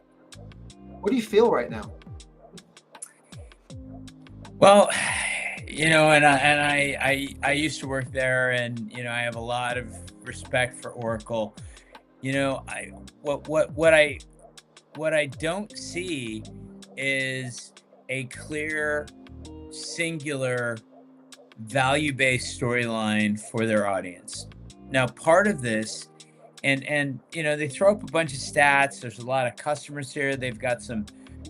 Speaker 1: what do you feel right now?
Speaker 2: Well, I used to work there, and I have a lot of respect for Oracle. What I don't see is a clear, singular, value-based storyline for their audience. Now, part of this, and they throw up a bunch of stats. There's a lot of customers here. They've got some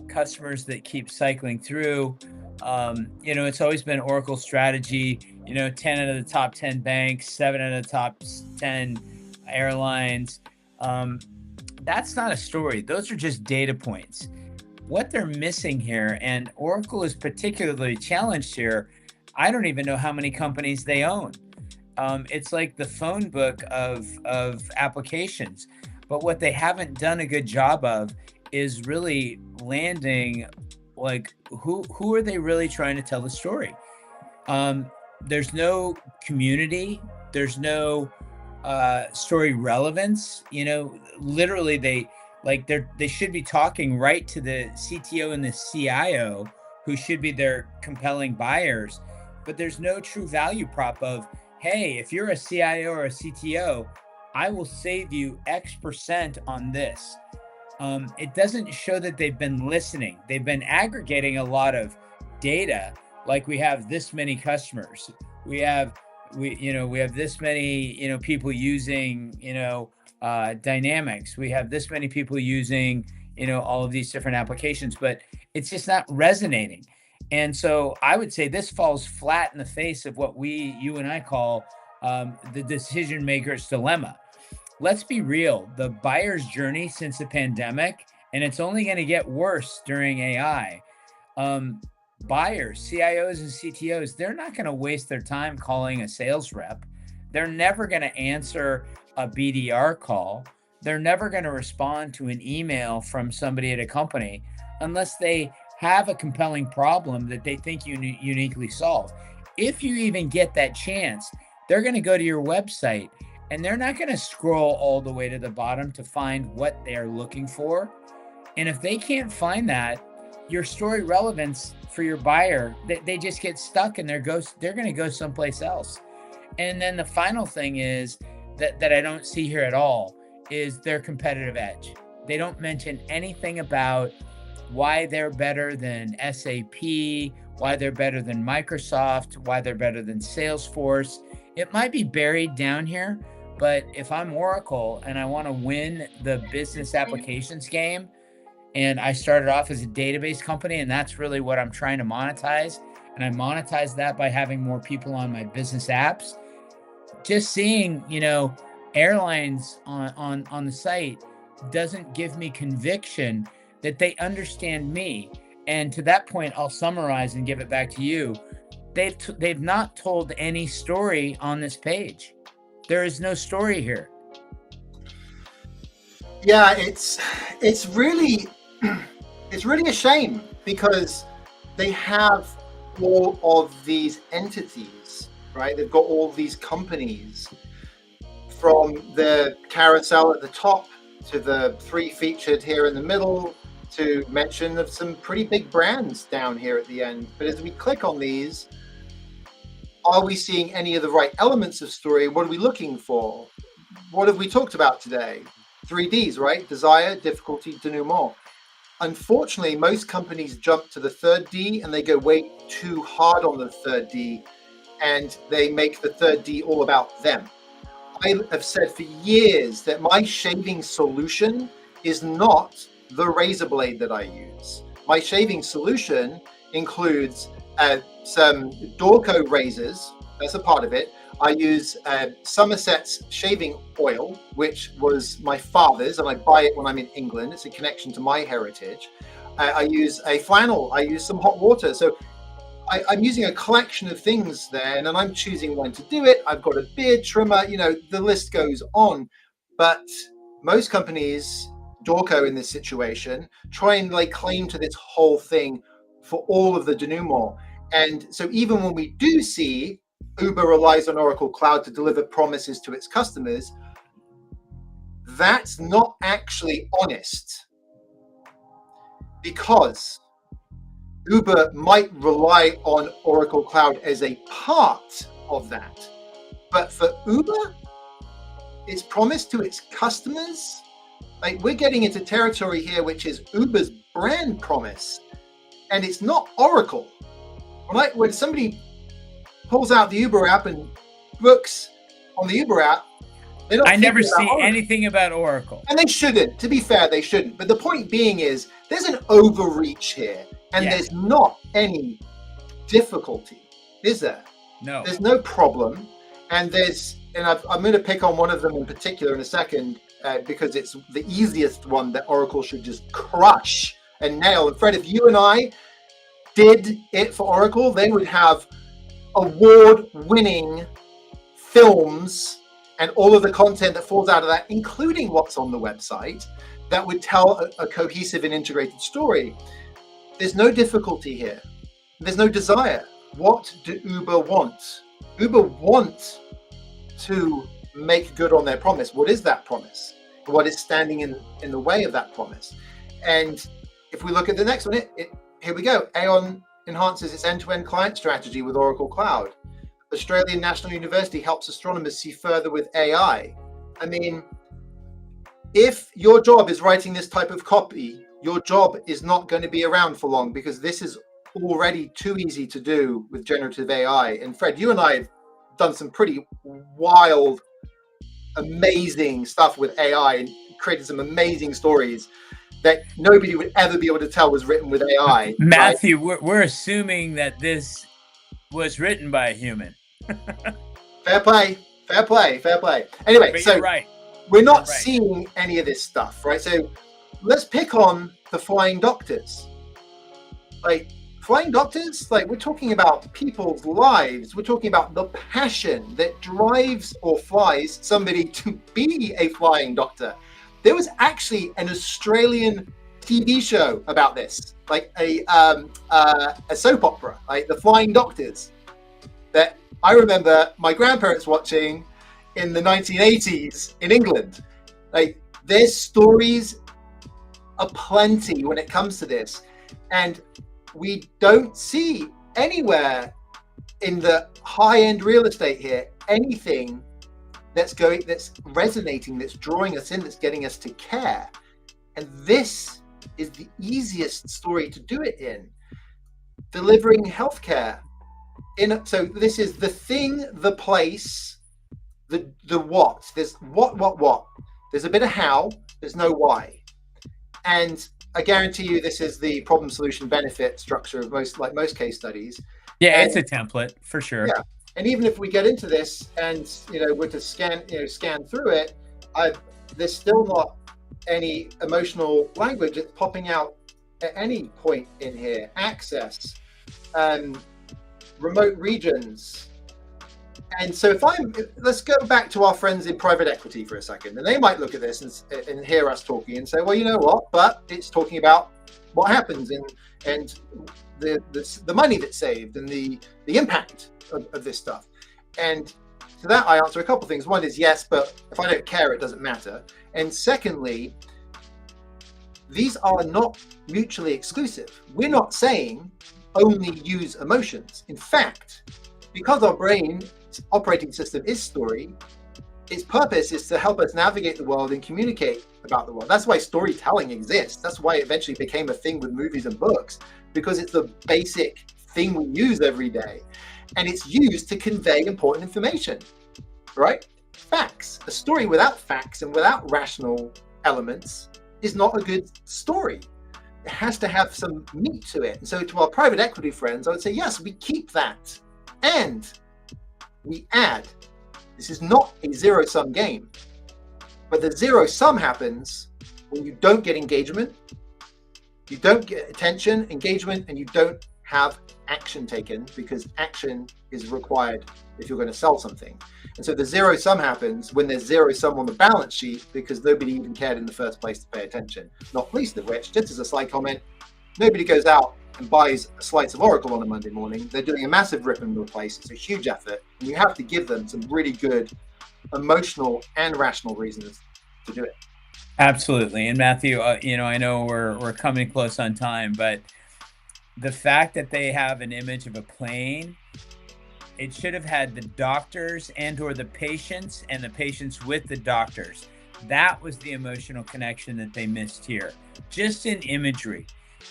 Speaker 2: customers that keep cycling through. It's always been Oracle's strategy, 10 out of the top 10 banks, 7 out of the top 10 airlines. That's not a story. Those are just data points. What they're missing here, and Oracle is particularly challenged here, I don't even know how many companies they own. It's like the phone book of applications. But what they haven't done a good job of is really landing, like, who are they really trying to tell the story? There's no community. There's no story relevance. Literally they should be talking right to the CTO and the CIO, who should be their compelling buyers. But there's no true value prop of, hey, if you're a CIO or a CTO, I will save you X% on this. It doesn't show that they've been listening. They've been aggregating a lot of data, like we have this many customers. We have this many, people using, Dynamics. We have this many people using, all of these different applications, but it's just not resonating. And so I would say this falls flat in the face of what you and I call the decision maker's dilemma. Let's be real. The buyer's journey since the pandemic, and it's only going to get worse during AI. Buyers, CIOs and CTOs, they're not going to waste their time calling a sales rep. They're never going to answer a BDR call. They're never going to respond to an email from somebody at a company unless they have a compelling problem that they think you uniquely solve. If you even get that chance, they're going to go to your website, and they're not going to scroll all the way to the bottom to find what they're looking for. And if they can't find that, your story relevance for your buyer, they just get stuck, and they're going to go someplace else. And then the final thing is that I don't see here at all is their competitive edge. They don't mention anything about why they're better than SAP, why they're better than Microsoft, why they're better than Salesforce. It might be buried down here, but if I'm Oracle and I want to win the business applications game, and I started off as a database company, and that's really what I'm trying to monetize, and I monetize that by having more people on my business apps, just seeing, airlines on the site doesn't give me conviction that they understand me. And to that point, I'll summarize and give it back to you. They've not told any story on this page. There is no story here.
Speaker 1: Yeah, it's really a shame, because they have all of these entities, right? They've got all these companies, from the carousel at the top to the 3 featured here in the middle, to mention of some pretty big brands down here at the end. But as we click on these, are we seeing any of the right elements of story? What are we looking for? What have we talked about today? 3Ds, right? Desire, difficulty, denouement. Unfortunately, most companies jump to the 3rd D and they go way too hard on the 3rd D, and they make the 3rd D all about them. I have said for years that my shaving solution is not the razor blade that I use. My shaving solution includes some Dorco razors. That's a part of it. I use Somerset's shaving oil, which was my father's, and I buy it when I'm in England. It's a connection to my heritage. I use a flannel. I use some hot water. So I'm using a collection of things there, and then I'm choosing when to do it. I've got a beard trimmer, the list goes on. But most companies, Dorco in this situation, try and lay claim to this whole thing for all of the denouement. And so even when we do see Uber relies on Oracle Cloud to deliver promises to its customers, that's not actually honest, because Uber might rely on Oracle Cloud as a part of that. But for Uber, its promise to its customers, like, we're getting into territory here which is Uber's brand promise, and it's not Oracle. When somebody pulls out the Uber app and books on the Uber app,
Speaker 2: I never see anything about Oracle.
Speaker 1: And they shouldn't. To be fair, they shouldn't. But the point being is, there's an overreach here, and there's not any difficulty, is there?
Speaker 2: No.
Speaker 1: There's no problem. And I'm going to pick on one of them in particular in a second, because it's the easiest one that Oracle should just crush and nail. And Fred, if you and I did it for Oracle, they would have award-winning films and all of the content that falls out of that, including what's on the website, that would tell a cohesive and integrated story. There's no difficulty here. There's no desire. What do Uber want? Uber want to make good on their promise. What is that promise? What is standing in the way of that promise? And if we look at the next one, here we go. Aon enhances its end-to-end client strategy with Oracle Cloud. Australian National University helps astronomers see further with AI. I mean, if your job is writing this type of copy, your job is not going to be around for long, because this is already too easy to do with generative AI. And Fred, you and I have done some pretty wild, amazing stuff with AI and created some amazing stories that nobody would ever be able to tell was written with AI.
Speaker 2: Matthew, right? we're assuming that this was written by a human.
Speaker 1: Fair play. Anyway,
Speaker 2: but
Speaker 1: so
Speaker 2: right.
Speaker 1: We're not seeing any of this stuff, right? So let's pick on the flying doctors. Like, flying doctors, like, we're talking about people's lives. We're talking about the passion that drives or flies somebody to be a flying doctor. There was actually an Australian TV show about this, like a soap opera, like The Flying Doctors, that I remember my grandparents watching in the 1980s in England. Like, there's stories aplenty when it comes to this, and we don't see anywhere in the high-end real estate here anything that's resonating, that's drawing us in, that's getting us to care. And this is the easiest story to do it in. Delivering healthcare. So this is the thing, the place, the what. There's what. There's a bit of how, there's no why. And I guarantee you this is the problem solution benefit structure of most case studies.
Speaker 2: Yeah, it's a template for sure.
Speaker 1: Yeah. And even if we get into this and we're to scan through it, there's still not any emotional language. It's popping out at any point in here. Access, remote regions. And so let's go back to our friends in private equity for a second, and they might look at this and hear us talking and say, well, you know what, but it's talking about what happens and the money that's saved and the impact of this stuff. And to that I answer a couple of things. One is yes, but if I don't care, it doesn't matter. And secondly, these are not mutually exclusive. We're not saying only use emotions. In fact, because our brain's operating system is story, its purpose is to help us navigate the world and communicate about the world. That's why storytelling exists. That's why it eventually became a thing with movies and books, because it's the basic thing we use every day. And it's used to convey important information, right? Facts. A story without facts and without rational elements is not a good story. It has to have some meat to it. And so to our private equity friends, I would say, yes, we keep that. And we add. This is not a zero-sum game. But the zero-sum happens when you don't get engagement, you don't get attention, engagement, and you don't have action taken, because action is required if you're going to sell something. And so the zero sum happens when there's zero sum on the balance sheet, because nobody even cared in the first place to pay attention. Not least of which, just as a slight comment, nobody goes out and buys a slice of Oracle on a Monday morning. They're doing a massive rip and replace. It's a huge effort, and you have to give them some really good emotional and rational reasons to do it.
Speaker 2: Absolutely. And Matthew, I know we're coming close on time, but the fact that they have an image of a plane, it should have had the doctors and or the patients and the patients with the doctors. That was the emotional connection that they missed here, just in imagery.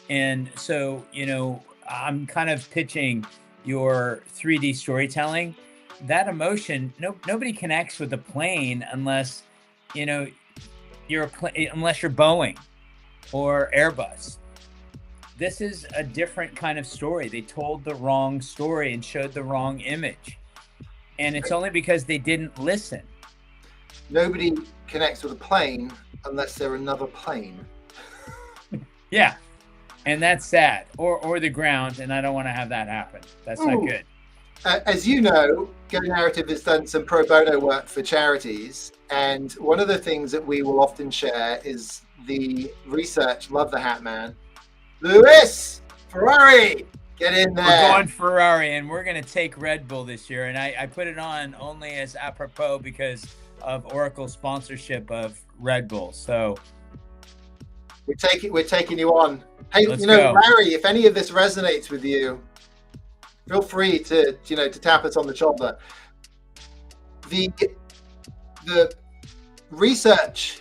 Speaker 2: And so, I'm kind of pitching your 3D storytelling. That emotion, nobody connects with a plane unless, unless you're Boeing or Airbus. This is a different kind of story. They told the wrong story and showed the wrong image. And it's only because they didn't listen.
Speaker 1: Nobody connects with a plane unless they're another plane.
Speaker 2: Yeah. And that's sad. Or the ground, and I don't want to have that happen. That's not good.
Speaker 1: As you know, Go Narrative has done some pro bono work for charities. And one of the things that we will often share is the research. Love the Hat Man. Lewis, Ferrari, get in there.
Speaker 2: We're going Ferrari, and we're going to take Red Bull this year. And I put it on only as apropos because of Oracle's sponsorship of Red Bull. So
Speaker 1: we're taking you on. Hey,
Speaker 2: let's go.
Speaker 1: Larry, if any of this resonates with you, feel free to tap us on the shoulder. The research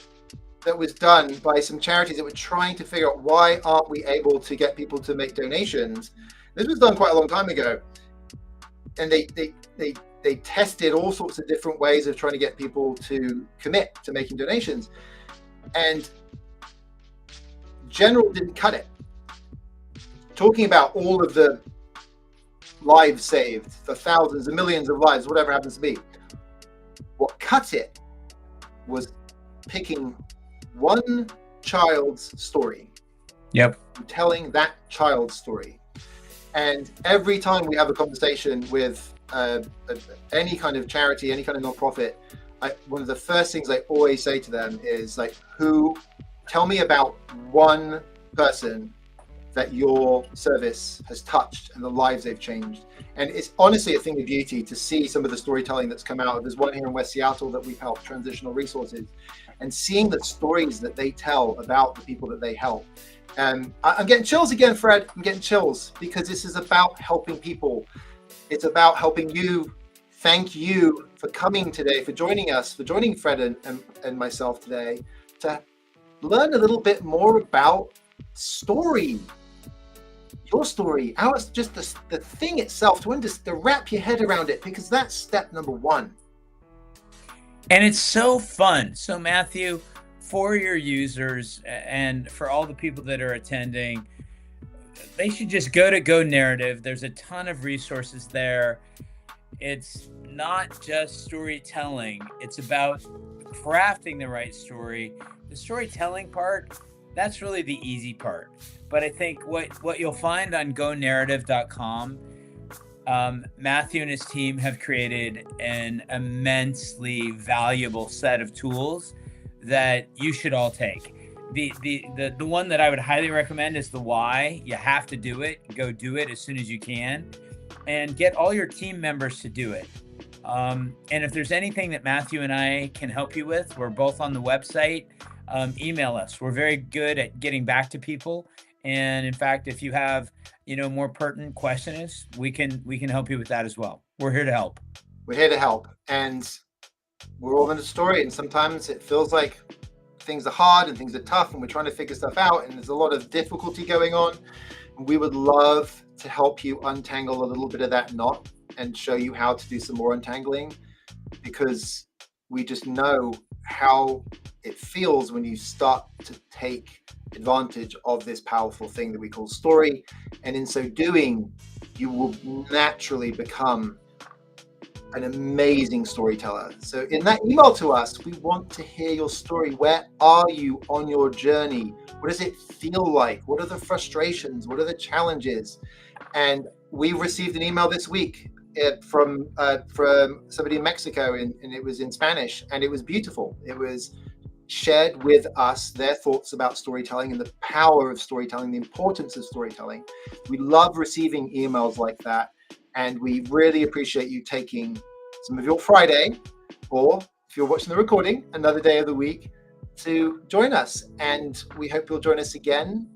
Speaker 1: that was done by some charities that were trying to figure out why aren't we able to get people to make donations. This was done quite a long time ago, and they tested all sorts of different ways of trying to get people to commit to making donations, and General didn't cut it. Talking about all of the lives saved, the thousands and millions of lives, whatever it happens to be, what cut it was picking one child's story.
Speaker 2: Yep.
Speaker 1: Telling that child's story. And every time we have a conversation with any kind of charity, any kind of nonprofit, one of the first things I always say to them is tell me about one person that your service has touched and the lives they've changed. And it's honestly a thing of beauty to see some of the storytelling that's come out. There's one here in West Seattle that we've helped, Transitional Resources, and seeing the stories that they tell about the people that they help. And I'm getting chills again, Fred. I'm getting chills because this is about helping people. It's about helping you. Thank you for coming today, for joining us, for joining Fred and myself today to learn a little bit more about story. Your story, ours, just the thing itself, to wrap your head around it, because that's step number one.
Speaker 2: And it's so fun. So Matthew, for your users and for all the people that are attending, they should just go to Go Narrative. There's a ton of resources there. it's not just storytelling. It's about crafting the right story. The storytelling part, that's really the easy part. But I think what you'll find on gonarrative.com, Matthew and his team have created an immensely valuable set of tools that you should all take. The one that I would highly recommend is the why. You have to do it. Go do it as soon as you can, and get all your team members to do it. And if there's anything that Matthew and I can help you with, we're both on the website. Email us. We're very good at getting back to people. And in fact, if you have, more pertinent questions, we can help you with that as well. We're here to help.
Speaker 1: We're here to help, and we're all in a story. And sometimes it feels like things are hard and things are tough, and we're trying to figure stuff out, and there's a lot of difficulty going on. And we would love to help you untangle a little bit of that knot and show you how to do some more untangling, because we just know how it feels when you start to take advantage of this powerful thing that we call story. And in so doing, you will naturally become an amazing storyteller. So in that email to us, we want to hear your story. Where are you on your journey? What does it feel like? What are the frustrations? What are the challenges? And we received an email this week from somebody in Mexico, and it was in Spanish, and it was beautiful. It was shared with us their thoughts about storytelling and the power of storytelling, the importance of storytelling. We love receiving emails like that, and we really appreciate you taking some of your Friday, or if you're watching the recording, another day of the week, to join us. And we hope you'll join us again.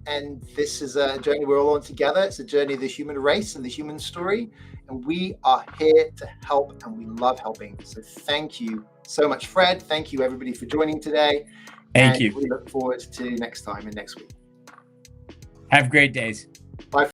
Speaker 1: And this is a journey we're all on together. It's a journey of the human race and the human story. And we are here to help, and we love helping. So thank you so much, Fred. Thank you, everybody, for joining today.
Speaker 2: Thank you.
Speaker 1: We look forward to next time and next week.
Speaker 2: Have great days.
Speaker 1: Bye.